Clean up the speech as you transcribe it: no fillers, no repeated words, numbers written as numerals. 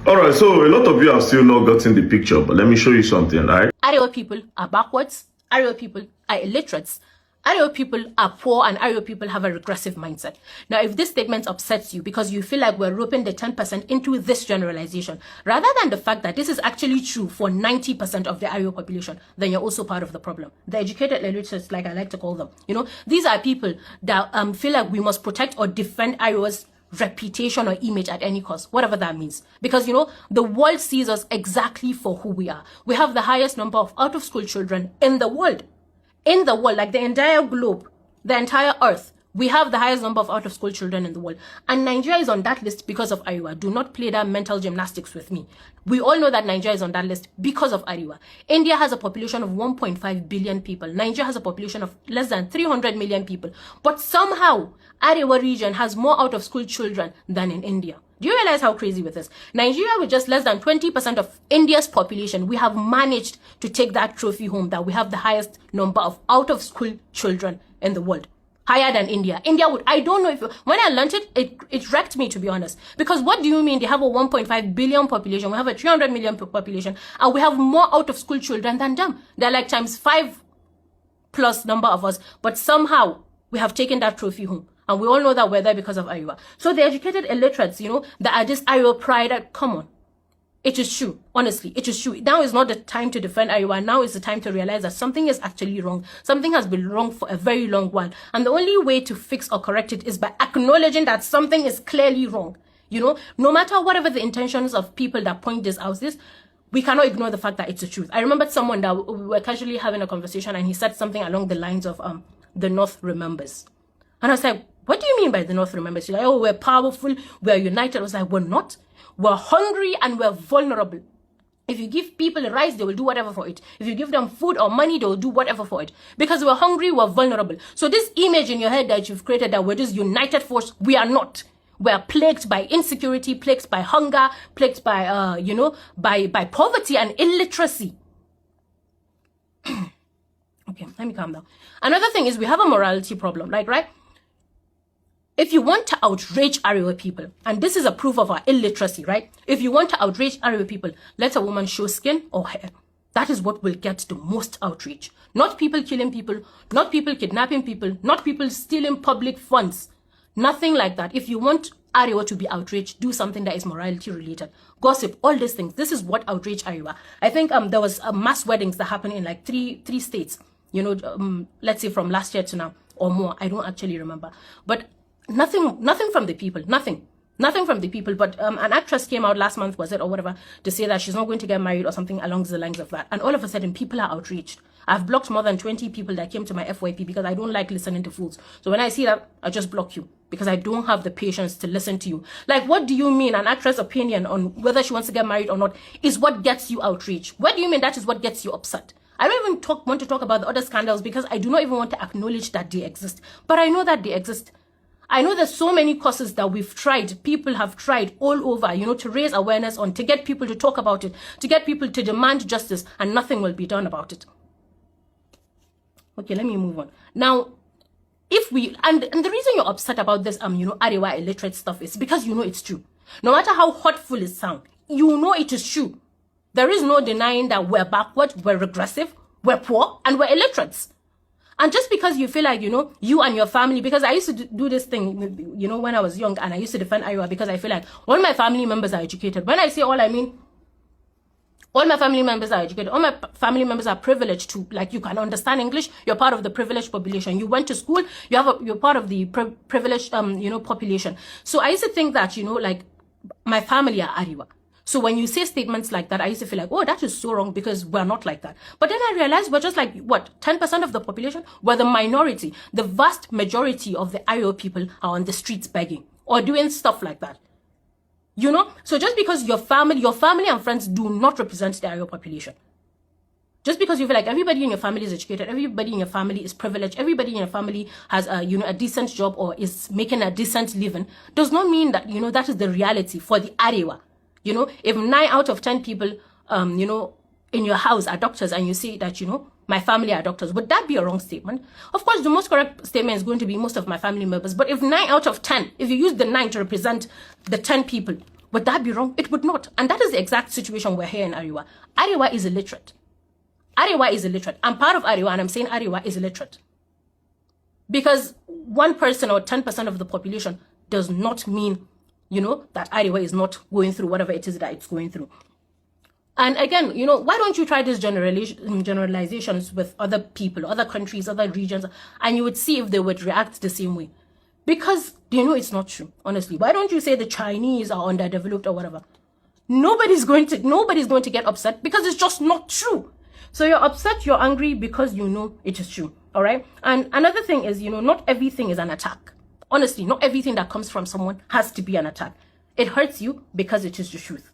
All right, so a lot of you have still not gotten the picture, but let me show you something, right? Arewa people are backwards. Arewa people are illiterates. Arewa people are poor, and Arewa people have a regressive mindset. Now, if this statement upsets you because you feel like we're roping the 10% into this generalization, rather than the fact that this is actually true for 90% of the Arewa population, then you're also part of the problem. The educated illiterates, like I like to call them, these are people that feel like we must protect or defend Arewa's reputation or image at any cost, whatever that means. Because, the world sees us exactly for who we are. We have the highest number of out-of-school children in the world. In the world, like the entire globe, the entire earth, we have the highest number of out-of-school children in the world. And Nigeria is on that list because of Arewa. Do not play that mental gymnastics with me. We all know that Nigeria is on that list because of Arewa. India has a population of 1.5 billion people. Nigeria has a population of less than 300 million people. But somehow, Arewa region has more out-of-school children than in India. Do you realize how crazy with this? Nigeria, with just less than 20% of India's population, we have managed to take that trophy home, that we have the highest number of out-of-school children in the world. Higher than India. India would, I don't know if, when I learned it wrecked me, to be honest. Because what do you mean they have a 1.5 billion population, we have a 300 million population, and we have more out-of-school children than them? They're like times 5 plus number of us, but somehow we have taken that trophy home. And we all know that we're there because of Arewa. So the educated illiterates, that are this Arewa pride, come on. It is true. Honestly, it is true. Now is not the time to defend Arewa. Now is the time to realize that something is actually wrong. Something has been wrong for a very long while. And the only way to fix or correct it is by acknowledging that something is clearly wrong. No matter whatever the intentions of people that point this out is, we cannot ignore the fact that it's the truth. I remembered someone that we were casually having a conversation, and he said something along the lines of, the North remembers. And I was like, what do you mean by the North remembers? She's like, oh, we're powerful, we're united. I was like, we're not. We're hungry and we're vulnerable. If you give people rice, they will do whatever for it. If you give them food or money, they will do whatever for it. Because we're hungry, we're vulnerable. So this image in your head that you've created, that we're this united force, we are not. We're plagued by insecurity, plagued by hunger, plagued by, by poverty and illiteracy. Okay, let me calm down. Another thing is we have a morality problem, like, right? If you want to outrage Arewa people, and this is a proof of our illiteracy, right? If you want to outrage Arewa people, let a woman show skin or hair. That is what will get the most outrage. Not people killing people, not people kidnapping people, not people stealing public funds. Nothing like that. If you want Arewa to be outraged, do something that is morality related. Gossip, all these things. This is what outrage Arewa. I think there was mass weddings that happened in like three states. Let's say from last year to now or more. I don't actually remember. But nothing from the people, nothing from the people. But an actress came out last month, was it, or whatever, to say that she's not going to get married or something along the lines of that. And all of a sudden, people are outraged. I've blocked more than 20 people that came to my FYP because I don't like listening to fools. So when I see that, I just block you because I don't have the patience to listen to you. Like, what do you mean an actress' opinion on whether she wants to get married or not is what gets you outraged? What do you mean that is what gets you upset? I don't even want to talk about the other scandals because I do not even want to acknowledge that they exist. But I know that they exist. I know there's so many causes that we've tried, people have tried all over, to raise awareness on, to get people to talk about it, to get people to demand justice, and nothing will be done about it. Okay, let me move on. Now, if we, and the reason you're upset about this, Arewa illiterate stuff is because it's true. No matter how hurtful it sounds, it is true. There is no denying that we're backward, we're regressive, we're poor, and we're illiterates. And just because you feel like, you and your family, because I used to do this thing, when I was young, and I used to defend Arewa because I feel like all my family members are educated. When I say all, I mean all my family members are educated. All my family members are privileged to, like, you can understand English. You're part of the privileged population. You went to school. You're part of the privileged, population. So I used to think that, like, my family are Arewa. So when you say statements like that, I used to feel like, oh, that is so wrong because we're not like that. But then I realized we're just like, 10% of the population? We're the minority. The vast majority of the Arewa people are on the streets begging or doing stuff like that. So just because your family and friends do not represent the Arewa population, just because you feel like everybody in your family is educated, everybody in your family is privileged, everybody in your family has a decent job or is making a decent living, does not mean that, that is the reality for the Arewa. If 9 out of 10 people, in your house are doctors and you say that, my family are doctors, would that be a wrong statement? Of course, the most correct statement is going to be most of my family members. But if 9 out of 10, if you use the 9 to represent the 10 people, Would that be wrong? It would not. And that is the exact situation we're here in Arewa. Arewa is illiterate. Arewa is illiterate. I'm part of Arewa, and I'm saying Arewa is illiterate. Because 1% or 10% of the population does not mean, that Arewa is not going through whatever it is that it's going through. And again, why don't you try these generalizations with other people, other countries, other regions, and you would see if they would react the same way. Because it's not true, honestly. Why don't you say the Chinese are underdeveloped or whatever? Nobody's going to get upset because it's just not true. So you're upset, you're angry because it is true. All right. And another thing is, not everything is an attack. Honestly, not everything that comes from someone has to be an attack. It hurts you because it is the truth.